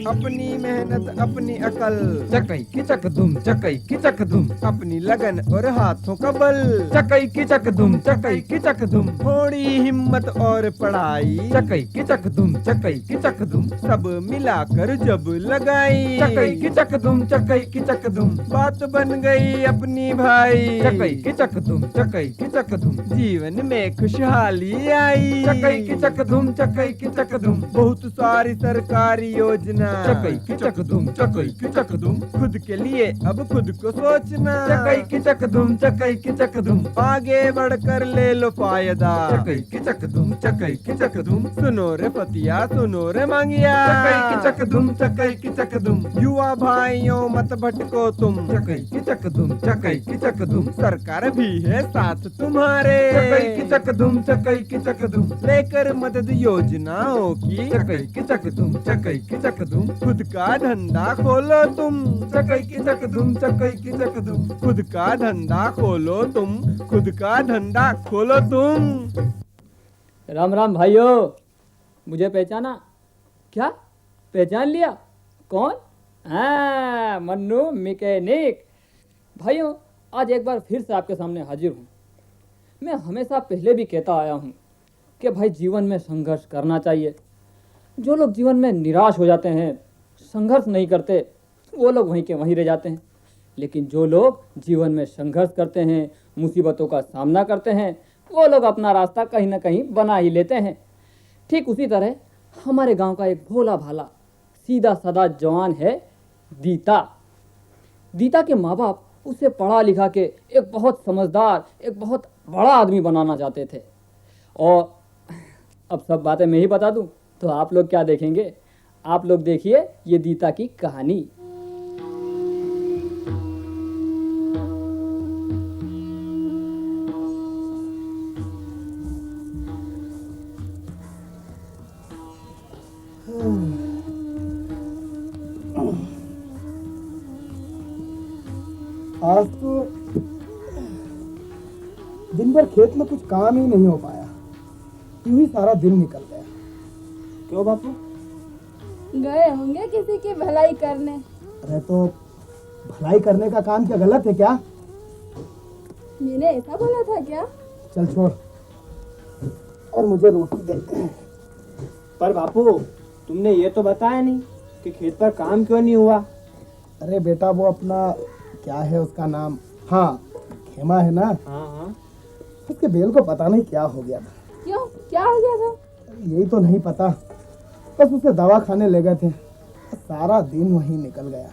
अपनी मेहनत अपनी अकल, चकई किचक धुम, चकई किचक धुम, अपनी लगन और हाथों का बल, चकई किचक धुम, चकई किचक धुम, थोड़ी हिम्मत और पढ़ाई, चकई किचक धुम, चकई किचक धुम, सब मिलाकर जब लगाई, चकई किचक धुम, चकई किचक धुम, बात बन गई अपनी भाई, चकई किचक धुम, चकई किचक धुम, जीवन में खुशहाली आई, चकई किचक धुम, चकई किचक धुम, बहुत सारी सरकारी योजना, चकई किचक धुम, चकई किचक धुम, खुद के लिए अब खुद को सोचना, चकई किचक धुम, चकई किचक धुम, आगे बढ़कर ले लो फायदा, चकई किचक धुम, चकई किचक धुम, सुनो रे पतिया सुनो रे मांगिया, चकई किचक धुम, चकई किचक धुम, युवा भाइयों मत भटको तुम, चकई किचक धुम, चकई किचक धुम, सरकार भी है साथ तुम्हारे, चकई किचक धुम, चकई किचक धुम, लेकर मदद योजनाओं की, चकई किचक धुम, चकई किचक धुम, खुद का धंधा खोलो तुम, चकई किचक धुम, चकई किचक धुम, खुद का धंधा खोलो तुम, खुद का धंधा खोलो तुम। राम राम भाइयों, मुझे पहचाना? क्या पहचान लिया? कौन? हाँ, मन्नू मैकेनिक। भाइयों, आज एक बार फिर से आपके सामने हाजिर हूँ। मैं हमेशा पहले भी कहता आया हूँ कि भाई जीवन में संघर्ष करना चाहिए। जो लोग जीवन में निराश हो जाते हैं, संघर्ष नहीं करते, वो लोग वहीं के वहीं रह जाते हैं। लेकिन जो लोग जीवन में संघर्ष करते हैं, मुसीबतों का सामना करते हैं, वो लोग अपना रास्ता कहीं ना कहीं बना ही लेते हैं। ठीक उसी तरह हमारे गांव का एक भोला भाला सीधा साधा जवान है दीता। दीता के माँ बाप उसे पढ़ा लिखा के एक बहुत समझदार, एक बहुत बड़ा आदमी बनाना चाहते थे। और अब सब बातें मैं ही बता दूं तो आप लोग क्या देखेंगे? आप लोग देखिए ये दीता की कहानी। आज तो दिन भर खेत में कुछ काम ही नहीं हो पाया, यूं ही सारा दिन निकल गया। क्यों बापू? गए होंगे किसी की भलाई करने। अरे तो भलाई करने का काम क्या गलत है क्या? मैंने ऐसा बोला था क्या? चल छोड़ और मुझे रोटी दे। पर बापू, तुमने ये तो बताया नहीं कि खेत पर काम क्यों नहीं हुआ। अरे बेटा, वो अपना क्या है उसका नाम, हाँ खेमा है ना, हाँ, उसके बेल को पता नहीं क्या हो गया था। क्यों, क्या हो गया था? यही तो नहीं पता, बस उसे दवा खाने ले गए थे, सारा दिन वहीं निकल गया।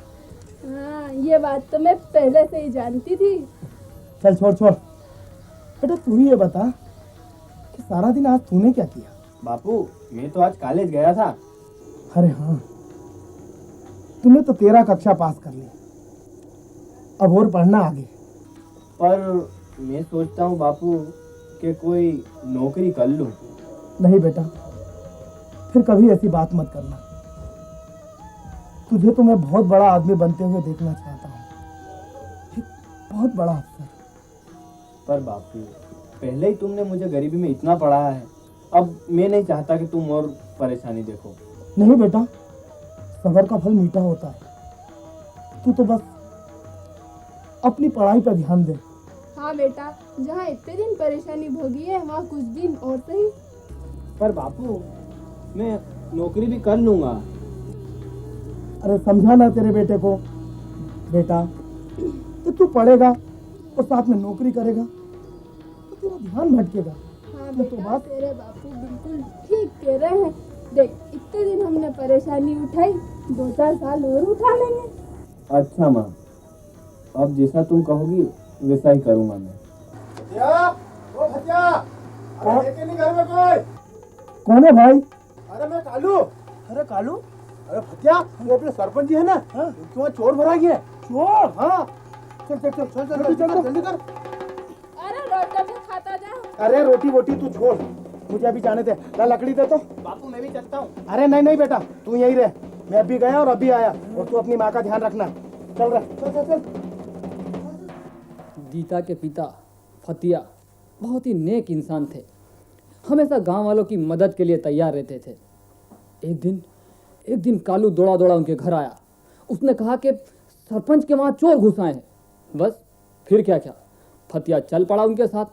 हाँ, ये बात तो मैं पहले से ही जानती थी। चल छोड़ छोड़ बेटा, तू ही ये बता कि सारा दिन आज तूने क्या किया? बापू, मैं तो आज कॉलेज गया था। अरे हाँ, तूने तो 13 कक्षा पास कर ली, अब और पढ़ना आगे। पर मैं सोचता हूँ बापू कि कोई नौकरी कर लूँ। नहीं बेटा, फिर कभी ऐसी बात मत करना। तुझे तो मैं बहुत बड़ा आदमी बनते हुए देखना चाहता हूँ, एक बहुत बड़ा अफसर। पर बापू, पहले ही तुमने मुझे गरीबी में इतना पढ़ाया है, अब मैं नहीं चाहता कि तुम और परेशानी देखो। नहीं बेटा, सबर का फल मीठा होता है। तू तो बस अपनी पढ़ाई पर ध्यान दे। हाँ बेटा, जहाँ इतने दिन परेशानी भोगी है वहाँ कुछ दिन और सही। पर बापू, मैं नौकरी भी कर लूँगा। अरे समझा ना तेरे बेटे को। बेटा, तो तू पढ़ेगा और साथ में नौकरी करेगा तो तेरा ध्यान भटकेगा। हाँ ये तो बेटा, बात तेरे बापू बिल्कुल ठीक कह रहे हैं। देख, इतने दिन हमने परेशानी उठाई, 2-4 साल और उठा लेंगे। अच्छा माँ, अब जैसा तुम कहोगी वैसा ही करूँगा मैं। अरे लेके नहीं घर में कोई? कौन है भाई? अरे मैं कालू। अरे कालू? अरे भतिया, वो अपने सरपंच जी है ना, तुम्हारा चोर भरा गया। चोर? हाँ, चल चल चल चल जल्दी चल कर, जल्दी कर। अरे रोटी भी खाता जा। अरे रोटी वोटी तू छोड़, मुझे अभी जाने दे। ला लकड़ी दे तो। बापू, मैं भी चलता हूँ। अरे नहीं नहीं बेटा, तू यहीं रह, मैं अभी गया और अभी आया, और तू अपनी माँ का ध्यान रखना। चल रहा, चल चल चल। दीता के पिता फतिया बहुत ही नेक इंसान थे, हमेशा गांव वालों की मदद के लिए तैयार रहते थे। एक दिन कालू दौड़ा दौड़ा उनके घर आया। उसने कहा कि सरपंच के वहाँ चोर घुस आए हैं। बस फिर क्या क्या, फतिया चल पड़ा उनके साथ।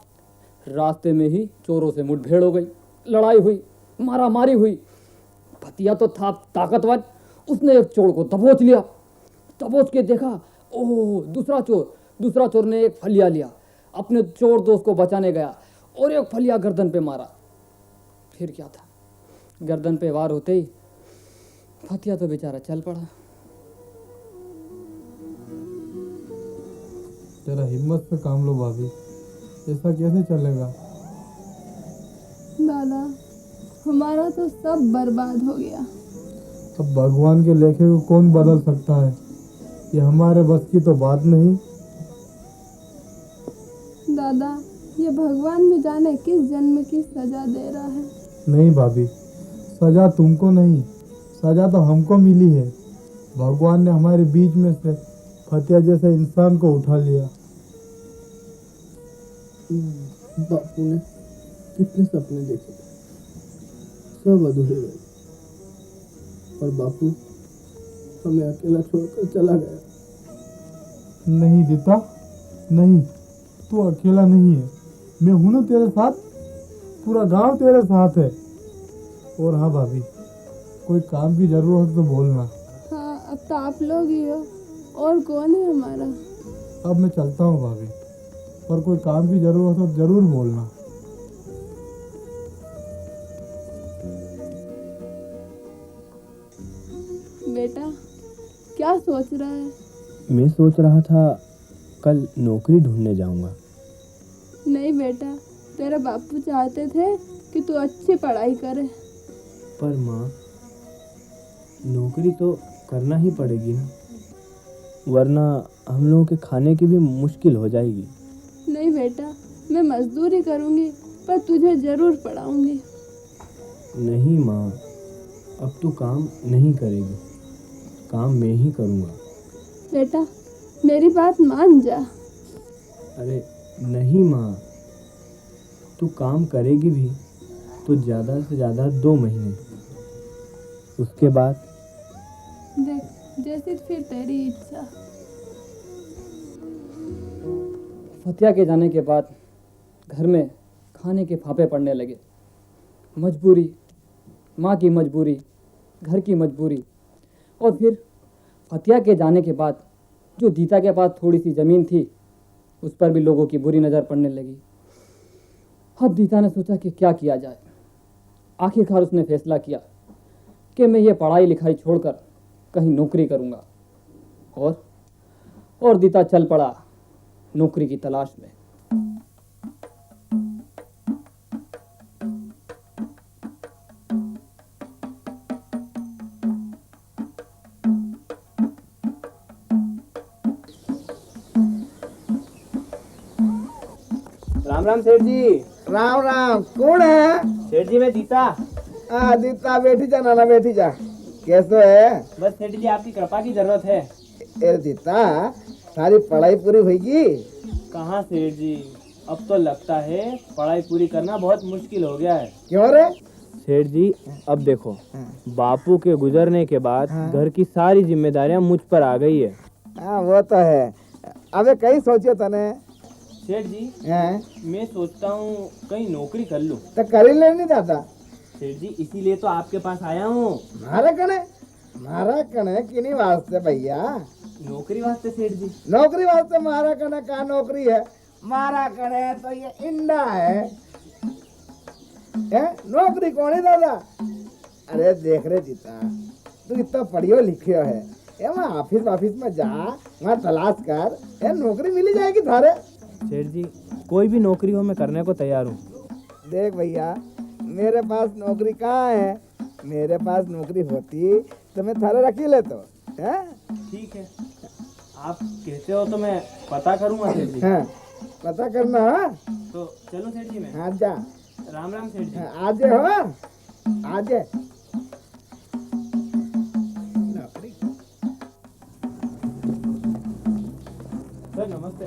रास्ते में ही चोरों से मुठभेड़ हो गई, लड़ाई हुई, मारा मारी हुई। फतिया तो था ताकतवर, उसने एक चोर को दबोच लिया। दबोच के देखा, ओह दूसरा चोर ने एक फलिया लिया, अपने चोर दोस्त को बचाने गया और एक फलिया गर्दन पे मारा। फिर क्या था, गर्दन पे वार होते ही फतिया तो बेचारा चल पड़ा। जरा हिम्मत से काम लो भाभी, ऐसा कैसे चलेगा? दादा, हमारा तो सब बर्बाद हो गया। अब भगवान के लेखे को कौन बदल सकता है? ये हमारे बस की तो बात नहीं। दादा, ये भगवान भी जाने किस जन्म की सजा दे रहा है। नहीं भाभी, सजा तुमको नहीं, सजा तो हमको मिली है। भगवान ने हमारे बीच में से फतिया जैसे इंसान को उठा लिया। बापू ने कितने सपने देखे, सब अधूरे रहे, और बापू हमें अकेला छोड़कर चला गया। नहीं दीता, नहीं, तू अकेला नहीं है, मैं हूं ना तेरे साथ, पूरा गांव तेरे साथ है। और हाँ भाभी, कोई काम की जरूरत हो तो बोलना। हाँ, अब तो आप लोग ही हो, और कौन है हमारा। अब मैं चलता हूँ भाभी, पर कोई काम की जरूरत हो तो जरूर बोलना। बेटा, क्या सोच रहा है? मैं सोच रहा था कल नौकरी ढूंढने जाऊंगा। नहीं बेटा, तेरे बापू चाहते थे कि तू अच्छी पढ़ाई करे। पर माँ, नौकरी तो करना ही पड़ेगी ना, वरना हम लोगों के खाने की भी मुश्किल हो जाएगी। नहीं बेटा, मैं मजदूरी करूंगी, पर तुझे जरूर पढ़ाऊंगी। नहीं माँ, अब तू काम नहीं करेगी, काम मैं ही करूँगा। बेटा, मेरी बात मान जा। अरे नहीं माँ, तू काम करेगी भी तो ज़्यादा से ज़्यादा 2 महीने, उसके बाद देख, जैसी फिर तेरी इच्छा। फतिया के जाने के बाद घर में खाने के फाफे पड़ने लगे। मजबूरी, माँ की मजबूरी, घर की मजबूरी, और फिर फतिया के जाने के बाद जो दीता के पास थोड़ी सी ज़मीन थी, उस पर भी लोगों की बुरी नज़र पड़ने लगी। अब दीता ने सोचा कि क्या किया जाए। आखिरकार उसने फैसला किया कि मैं ये पढ़ाई लिखाई छोड़कर कहीं नौकरी करूँगा, और दीता चल पड़ा नौकरी की तलाश में। राम राम सेठ जी। राम राम, कौन है? सेठ जी मैं दीता। दीता, बैठी जा नाना, बैठी जा। कैसे है? बस सेठ जी आपकी कृपा की जरूरत है। ए दीता, सारी पढ़ाई पूरी होगी? कहाँ सेठ जी, अब तो लगता है पढ़ाई पूरी करना बहुत मुश्किल हो गया है। क्यों रे? सेठ जी अब देखो, बापू के गुजरने के बाद घर की सारी जिम्मेदारियां मुझ पर आ गई है। हाँ वो तो है। अबे कहीं सोचे तने? सेठ जी हैं? मैं सोचता हूँ कहीं नौकरी कर लूँ। तो कर ही लेनी दादा। सेठ जी इसीलिए तो आपके पास आया हूँ। मारा कने किन्हीं वास्ते भैया? नौकरी वास्ते सेठ जी। नौकरी वास्ते मारा कने का नौकरी है? मारा कने तो ये इंडा है। नौकरी कौन है दादा? अरे देख रे जीता, तू इतना पढ़ियो लिखियो है, वहाँ ऑफिस में जा, वहाँ तलाश कर, नौकरी मिली जाएगी थारे। सेठ जी कोई भी नौकरी हो मैं करने को तैयार हूँ। देख भैया, मेरे पास नौकरी कहाँ है? मेरे पास नौकरी होती तो मैं थारे रख ही लेता। ठीक है, आप कहते हो तो मैं पता करूँगा सेठ जी। हाँ, पता करना। हाँ तो चलो सेठ जी मैं। हाँ जा। राम राम सेठ जी। आज हो, आज नौकरी। सर नमस्ते।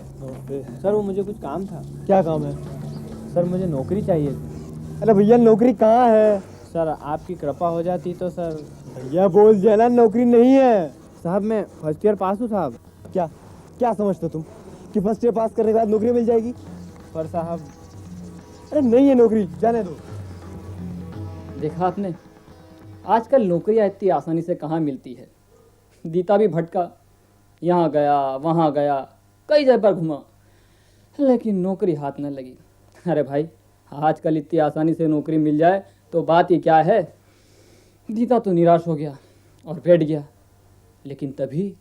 सर वो मुझे कुछ काम था। क्या काम है? सर मुझे नौकरी चाहिए थी। अरे भैया नौकरी कहाँ है? सर आपकी कृपा हो जाती तो सर। भैया बोल दिया ना नौकरी नहीं है। साहब मैं फर्स्ट ईयर पास हूँ साहब। क्या क्या समझते हो तुम कि फर्स्ट ईयर पास करने के बाद नौकरी मिल जाएगी? पर साहब अरे नहीं है नौकरी, जाने दो। देखा आपने, आजकल नौकरियां इतनी आसानी से कहाँ मिलती है। दीता भी भटका, यहाँ गया वहाँ गया, कई जगह पर घुमा, लेकिन नौकरी हाथ न लगी। अरे भाई, आजकल इतनी आसानी से नौकरी मिल जाए तो बात ही क्या है। दीता तो निराश हो गया और बैठ गया, लेकिन तभी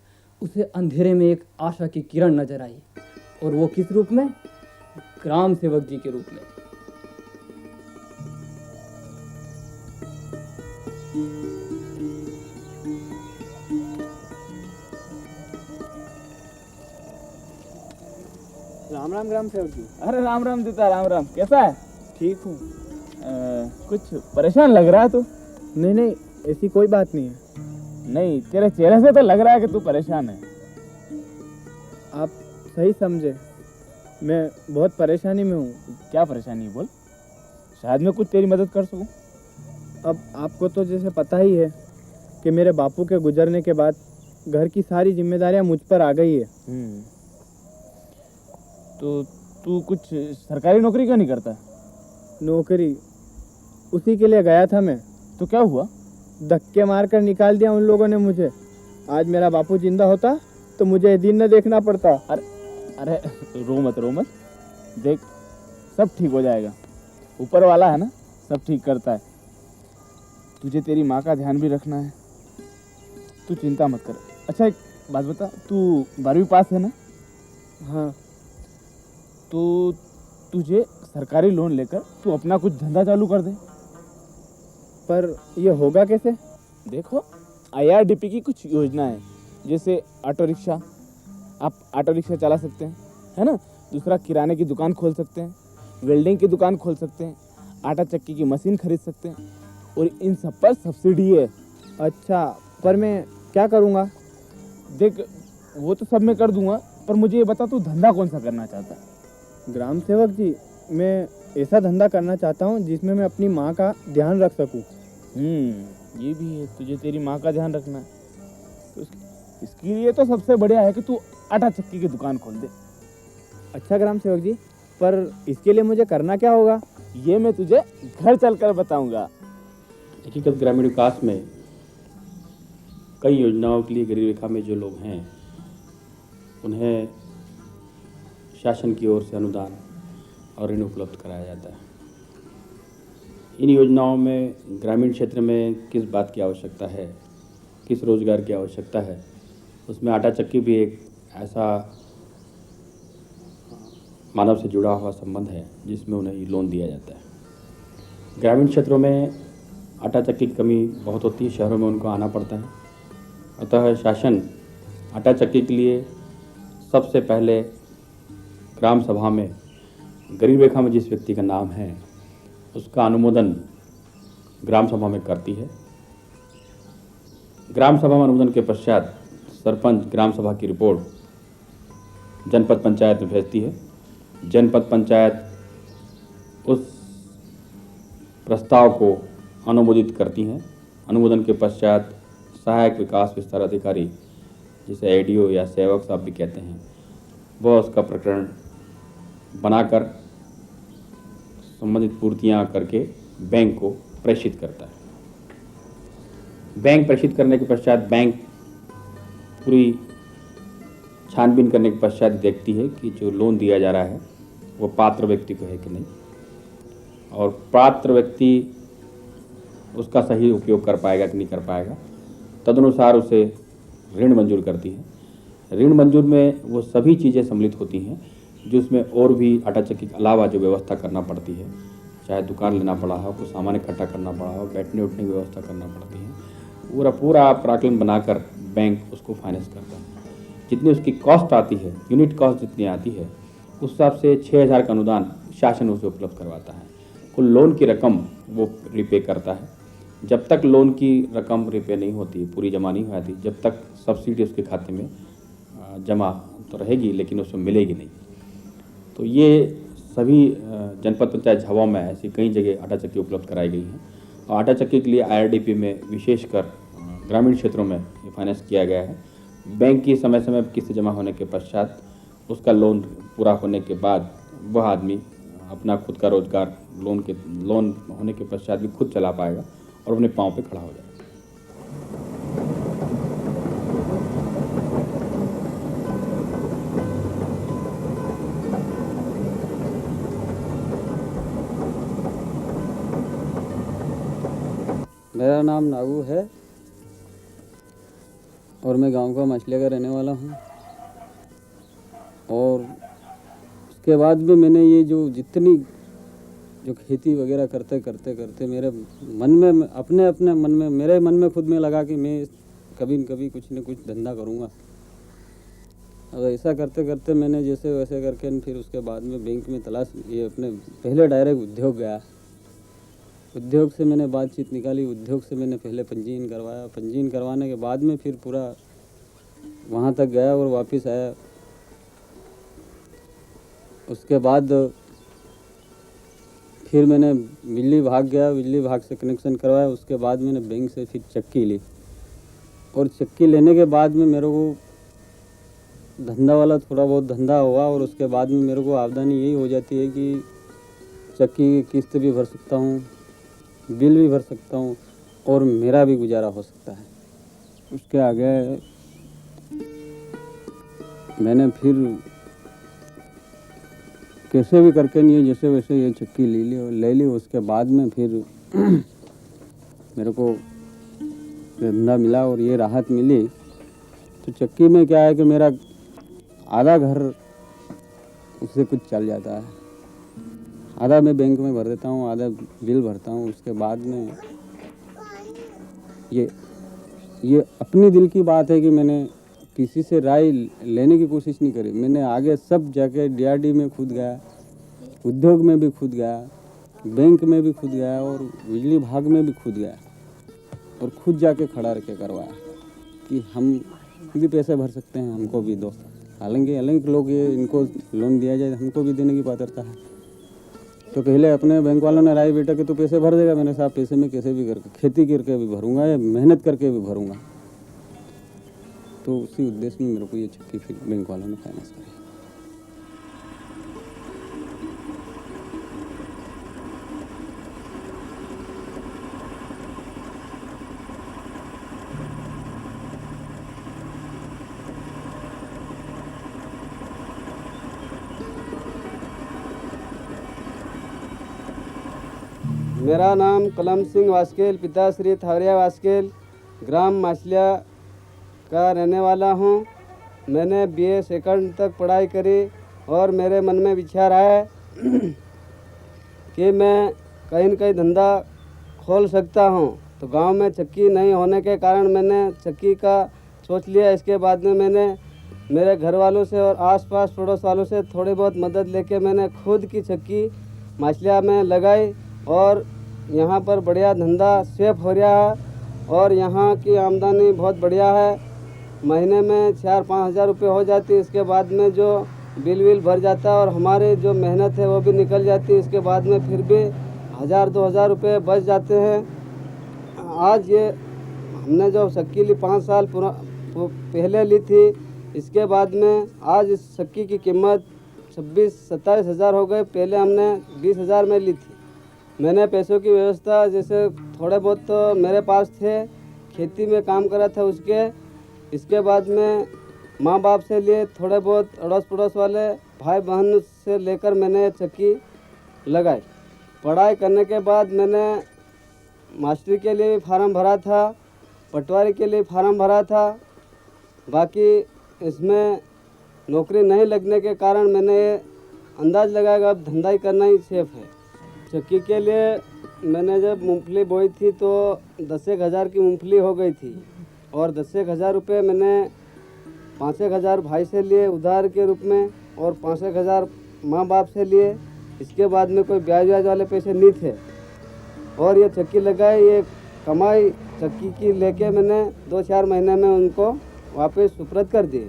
उसे अंधेरे में एक आशा की किरण नजर आई, और वो किस रूप में? ग्राम सेवक जी के रूप में। राम राम ग्राम सेवक जी। अरे राम राम दीता, राम राम। कैसा है? ठीक हूँ। कुछ परेशान लग रहा है तू। नहीं नहीं, ऐसी कोई बात नहीं है। नहीं, तेरे चेहरे से तो लग रहा है कि तू परेशान है। आप सही समझे, मैं बहुत परेशानी में हूँ। क्या परेशानी है बोल, शायद मैं कुछ तेरी मदद कर सकूं। अब आपको तो जैसे पता ही है कि मेरे बापू के गुजरने के बाद घर की सारी जिम्मेदारियां मुझ पर आ गई है। तो तू कुछ सरकारी नौकरी क्यों नहीं करता? नौकरी उसी के लिए गया था मैं, तो क्या हुआ? धक्के मार कर निकाल दिया उन लोगों ने मुझे। आज मेरा बापू जिंदा होता तो मुझे ये दिन न देखना पड़ता। अरे रो मत रो मत, देख सब ठीक हो जाएगा। ऊपर वाला है ना, सब ठीक करता है। तुझे तेरी माँ का ध्यान भी रखना है, तू चिंता मत कर। अच्छा एक बात बता, तू 12वीं पास है ना? हाँ। तो तुझे सरकारी लोन लेकर तू अपना कुछ धंधा चालू कर दे। पर ये होगा कैसे? देखो, IRDP की कुछ योजना है, जैसे ऑटो रिक्शा, आप ऑटो रिक्शा चला सकते हैं, है ना। दूसरा, किराने की दुकान खोल सकते हैं, वेल्डिंग की दुकान खोल सकते हैं, आटा चक्की की मशीन खरीद सकते हैं, और इन सब पर सब्सिडी है। अच्छा, पर मैं क्या करूँगा? देख, वो तो सब मैं कर दूंगा, पर मुझे ये बता तू धंधा कौन सा करना चाहता है? ग्राम सेवक जी, मैं ऐसा धंधा करना चाहता हूँ जिसमें मैं अपनी माँ का ध्यान रख सकूँ। ये भी है, तुझे तेरी माँ का ध्यान रखना है, तो इसके लिए तो सबसे बढ़िया है कि तू आटा चक्की की दुकान खोल दे। अच्छा ग्राम सेवक जी, पर इसके लिए मुझे करना क्या होगा? ये मैं तुझे घर चलकर बताऊंगा। एकीकृत ग्रामीण विकास में कई योजनाओं के लिए गरीब रेखा में जो लोग हैं उन्हें शासन की ओर से अनुदान और ऋण उपलब्ध कराया जाता है। इन योजनाओं में ग्रामीण क्षेत्र में किस बात की आवश्यकता है, किस रोजगार की आवश्यकता है, उसमें आटा चक्की भी एक ऐसा मानव से जुड़ा हुआ संबंध है जिसमें उन्हें लोन दिया जाता है। ग्रामीण क्षेत्रों में आटा चक्की की कमी बहुत होती है, शहरों में उनको आना पड़ता है। अतः शासन आटा चक्की के लिए सबसे पहले ग्राम सभा में गरीब रेखा में जिस व्यक्ति का नाम है उसका अनुमोदन ग्राम सभा में करती है। ग्राम सभा में अनुमोदन के पश्चात सरपंच ग्राम सभा की रिपोर्ट जनपद पंचायत में भेजती है। जनपद पंचायत उस प्रस्ताव को अनुमोदित करती हैं। अनुमोदन के पश्चात सहायक विकास विस्तार अधिकारी, जिसे ADO या सेवक साहब भी कहते हैं, वह उसका प्रकरण बनाकर संबंधित पूर्तियां करके बैंक को प्रेषित करता है। बैंक प्रेषित करने के पश्चात बैंक पूरी छानबीन करने के पश्चात देखती है कि जो लोन दिया जा रहा है वो पात्र व्यक्ति को है कि नहीं, और पात्र व्यक्ति उसका सही उपयोग कर पाएगा कि नहीं कर पाएगा। तदनुसार उसे ऋण मंजूर करती है। ऋण मंजूर में वो सभी चीज़ें सम्मिलित होती हैं जो उसमें और भी आटा चक्की के अलावा जो व्यवस्था करना पड़ती है, चाहे दुकान लेना पड़ा हो, कुछ सामान इकट्ठा करना पड़ा हो, बैठने उठने की व्यवस्था करना पड़ती है, पूरा प्राकलन बनाकर बैंक उसको फाइनेंस करता है। जितनी उसकी कॉस्ट आती है, यूनिट कॉस्ट जितनी आती है, उस हिसाब से 6,000 का अनुदान शासन उसे उपलब्ध करवाता है। कुल लोन की रकम वो रिपे करता है। जब तक लोन की रकम रिपे नहीं होती, पूरी जमा नहीं हो जाती, जब तक सब्सिडी उसके खाते में जमा तो रहेगी लेकिन उसमें मिलेगी नहीं। तो ये सभी जनपद पंचायत झावा में ऐसी कई जगह आटा चक्की उपलब्ध कराई गई हैं और आटा चक्की के लिए आईआरडीपी में विशेषकर ग्रामीण क्षेत्रों में ये फाइनेंस किया गया है। बैंक की समय समय पर किस्त जमा होने के पश्चात उसका लोन पूरा होने के बाद वह आदमी अपना खुद का रोजगार लोन होने के पश्चात भी खुद चला पाएगा और अपने पाँव पे खड़ा हो जाएगा। मेरा नाम नागू है और मैं गांव का मछली का रहने वाला हूं। और उसके बाद भी मैंने ये जो खेती वगैरह करते करते मेरे मन में अपने मन में मेरे मन में खुद में लगा कि मैं कभी न कभी कुछ न कुछ धंधा करूंगा। अब ऐसा करते करते मैंने जैसे वैसे करके फिर उसके बाद में बैंक में तलाश ये अपने पहले डायरेक्ट उद्योग गया। उद्योग से मैंने बातचीत निकाली, उद्योग से मैंने पहले पंजीयन करवाया, पंजीयन करवाने के बाद में फिर पूरा वहाँ तक गया और वापस आया। उसके बाद फिर मैंने बिजली विभाग गया, बिजली विभाग से कनेक्शन करवाया। उसके बाद मैंने बैंक से फिर चक्की ली और चक्की लेने के बाद में मेरे को धंधा वाला थोड़ा बहुत धंधा हुआ और उसके बाद में मेरे को आमदनी यही हो जाती है कि चक्की की किस्त भी भर सकता हूँ, बिल भी भर सकता हूँ और मेरा भी गुजारा हो सकता है। उसके आगे मैंने फिर कैसे भी करके नहीं जैसे वैसे ये चक्की ले ली। उसके बाद में फिर मेरे को धंधा मिला और ये राहत मिली। तो चक्की में क्या है कि मेरा आधा घर उससे कुछ चल जाता है, आधा मैं बैंक में भर देता हूँ, आधा बिल भरता हूँ। उसके बाद में ये अपनी दिल की बात है कि मैंने किसी से राय लेने की कोशिश नहीं करी। मैंने आगे सब जाके डीआरडी में खुद गया, उद्योग में भी खुद गया, बैंक में भी खुद गया और बिजली विभाग में भी खुद गया और खुद जाके खड़ा रह के करवाया कि हम भी पैसे भर सकते हैं, हमको भी दो। हालांकि लोग ये इनको लोन दिया जाए, हमको भी देने की पात्रता है। तो पहले अपने बैंक वालों ने राय बेटा कि तू पैसे भर देगा। मैंने साहब पैसे में कैसे भी करके खेती करके भी भरूंगा या मेहनत करके भी भरूंगा। तो उसी उद्देश्य में मेरे को ये चक्की फिर बैंक वालों ने फाइनेंस करी। मेरा नाम कलम सिंह वास्केल, पिता श्री थावरिया वास्केल, ग्राम माछलिया का रहने वाला हूँ। मैंने बीए सेकंड तक पढ़ाई करी और मेरे मन में विचार आया कि मैं कहीं न कहीं धंधा खोल सकता हूँ। तो गांव में चक्की नहीं होने के कारण मैंने चक्की का सोच लिया। इसके बाद में मैंने मेरे घर वालों से और आसपास पड़ोस वालों से थोड़ी बहुत मदद लेके मैंने खुद की चक्की माछलिया में लगाई और यहाँ पर बढ़िया धंधा सेफ हो रहा है और यहाँ की आमदनी बहुत बढ़िया है। महीने में 4-5 हज़ार रुपये हो जाती है। इसके बाद में जो बिल भर जाता है और हमारे जो मेहनत है वो भी निकल जाती है। इसके बाद में फिर भी 1000-2 हज़ार रुपये बच जाते हैं। आज ये हमने जो चक्की ली 5 साल पहले ली थी। इसके बाद में आज इस चक्की की कीमत 26-27 हज़ार हो गए। पहले हमने 20 हज़ार में ली थी। मैंने पैसों की व्यवस्था जैसे थोड़े बहुत तो मेरे पास थे, खेती में काम करा था उसके। इसके बाद में माँ बाप से लिए, थोड़े बहुत अड़ोस पड़ोस वाले भाई बहन से लेकर मैंने चक्की लगाई। पढ़ाई करने के बाद मैंने मास्टरी के लिए भी फार्म भरा था, पटवारी के लिए फार्म भरा था। बाकी इसमें नौकरी नहीं लगने के कारण मैंने अंदाज़ लगाया अब धंधा ही करना ही सेफ है। चक्की के लिए मैंने जब मूंगफली बोई थी तो 10-1 हज़ार की मूंगफली हो गई थी और 10-1 हज़ार रुपये मैंने 5-1 हज़ार भाई से लिए उधार के रूप में और 5-1 हज़ार माँ बाप से लिए। इसके बाद में कोई ब्याज वाले पैसे नहीं थे और ये चक्की लगाई। ये कमाई चक्की की लेके मैंने 2-4 महीने में उनको वापस सुपुर्द कर दी।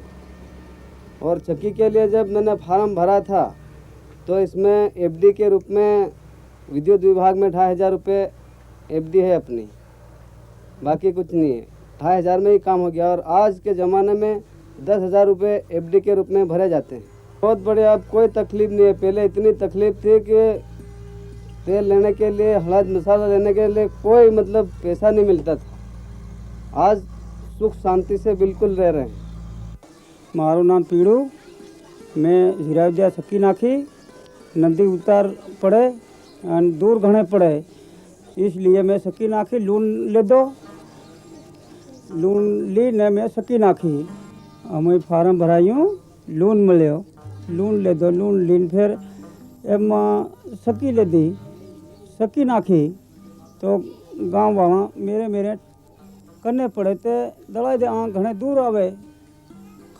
और चक्की के लिए जब मैंने फार्म भरा था तो इसमें एफडी के रूप में विद्युत विभाग में 2500 रुपये एफडी है अपनी, बाकी कुछ नहीं है। 2500 में ही काम हो गया। और आज के ज़माने में 10,000 रुपये एफडी के रूप में भरे जाते हैं। बहुत बढ़िया, अब कोई तकलीफ नहीं है। पहले इतनी तकलीफ थी कि तेल लेने के लिए, हल्द मसाला लेने के लिए कोई मतलब पैसा नहीं मिलता था। आज सुख शांति से बिल्कुल रह रहे हैं। मारू नाम पीड़ू, मैं हीरा सकी नाखी, नदी उतार पड़े और दूर घने पड़े, इसलिए मैं सकी नाखी लून ले दो। लून ली ने मैं सकी नाखी, हमें फार्म भरायूँ, लून मिलो, लून ले दो। लून लीन फिर एम सकी ले दी, सकी नाखी तो गांव वहाँ मेरे करने पड़े थे। दवाई दे घने दूर आवे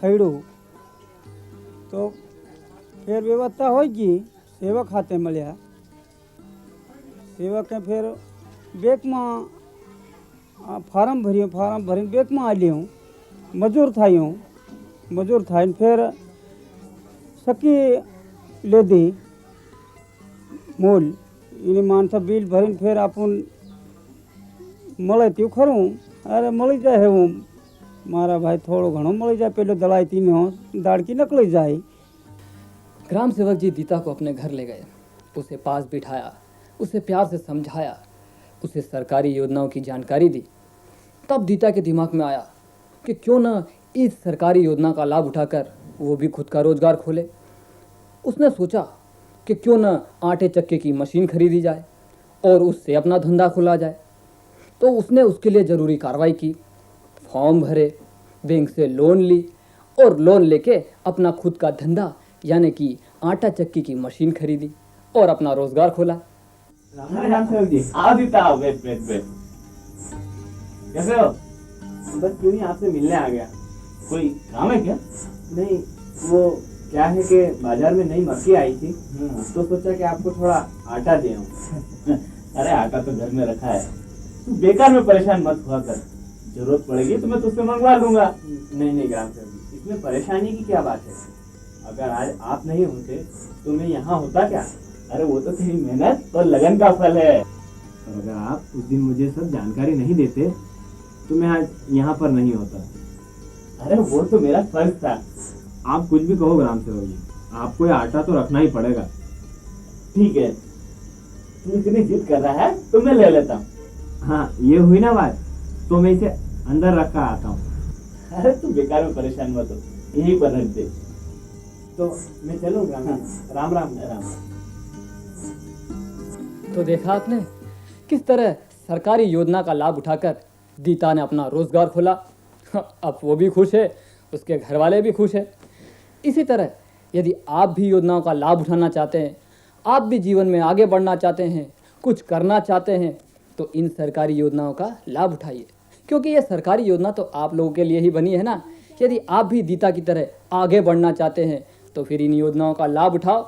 खैड़ू, तो फिर व्यवस्था होगी। सेवक हाथे मिलया, सेवक के फिर बेक में फार्म भरियो, फार्म भरी बेक में आ लियो, मजूर थाई फिर सकी ले दी मूल इन मानसा बिल भरी फिर अपन મળે તેવું ખરું। અરે મળી જાય હું મારા ભાઈ, થોડો ઘણો મળી જાય, પેલો દલાઈ तीनों दाड़की निकल जाए। ग्राम सेवक जी दीता को अपने घर ले गए, उसे पास बिठाया, उसे प्यार से समझाया, उसे सरकारी योजनाओं की जानकारी दी। तब दीता के दिमाग में आया कि क्यों न इस सरकारी योजना का लाभ उठाकर वो भी खुद का रोजगार खोले। उसने सोचा कि क्यों न आटे चक्के की मशीन खरीदी जाए और उससे अपना धंधा खुला जाए। तो उसने उसके लिए ज़रूरी कार्रवाई की, फॉर्म भरे, बैंक से लोन ली और लोन लेके अपना खुद का धंधा यानी कि आटा चक्की की मशीन खरीदी और अपना रोजगार खोला। राम सेवक जी, आओ दीता, आओ, बैठ। कैसे हो? बस क्यों नहीं, आपसे मिलने आ गया। कोई काम है क्या? नहीं, वो क्या है कि बाजार में नई मक्की आई थी, तो सोचा कि आपको थोड़ा आटा दे आऊं। अरे आटा तो घर में रखा है, तू बेकार में परेशान मत हुआ कर, जरूरत पड़ेगी तो मैं तुझसे मंगवा लूंगा। नहीं ग्राम सेवक जी, इसमें परेशानी की क्या बात है? अगर आज आप नहीं होते तो मैं यहाँ होता क्या? अरे वो तो तेरी मेहनत और लगन का फल है। और अगर आप उस दिन मुझे सब जानकारी नहीं देते तो मैं आज यहाँ पर नहीं होता। अरे वो तो मेरा फर्ज था। आप कुछ भी कहो ग्राम सेवक जी, आपको ये आटा तो रखना ही पड़ेगा। ठीक है, तू इतनी जिद कर रहा है तो मैं ले लेता हूँ। हाँ, ये हुई ना बात, तो मैं इसे अंदर रखा आता हूँ। अरे तू बेकार में परेशान मत हो, यहीं पर रख दे। तो मैं चलूँ ग्राम? राम राम। तो देखा आपने किस तरह सरकारी योजना का लाभ उठाकर दीता ने अपना रोजगार खोला। अब वो भी खुश है, उसके घर वाले भी खुश है। इसी तरह यदि आप भी योजनाओं का लाभ उठाना चाहते हैं, आप भी जीवन में आगे बढ़ना चाहते हैं, कुछ करना चाहते हैं, तो इन सरकारी योजनाओं का लाभ उठाइए, क्योंकि ये सरकारी योजना तो आप लोगों के लिए ही बनी है ना। यदि आप भी दीता की तरह आगे बढ़ना चाहते हैं तो फिर इन योजनाओं का लाभ उठाओ,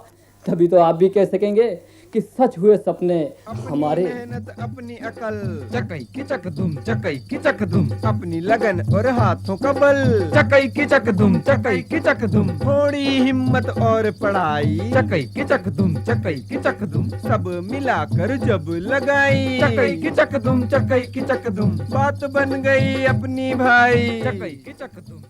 तभी तो आप भी कह सकेंगे कि सच हुए सपने हमारे। मेहनत अपनी अकल, चकई की चक धुम, चकई की चक धुम, अपनी लगन और हाथों का बल, चकई की चक धुम, चकई की चक धुम, थोड़ी हिम्मत और पढ़ाई, चकई की चक धुम, चकई की चक धुम, सब मिलाकर जब लगाई, चकई की चक धुम, चकई की चक धुम, बात बन गई अपनी भाई, चकई की चक धुम।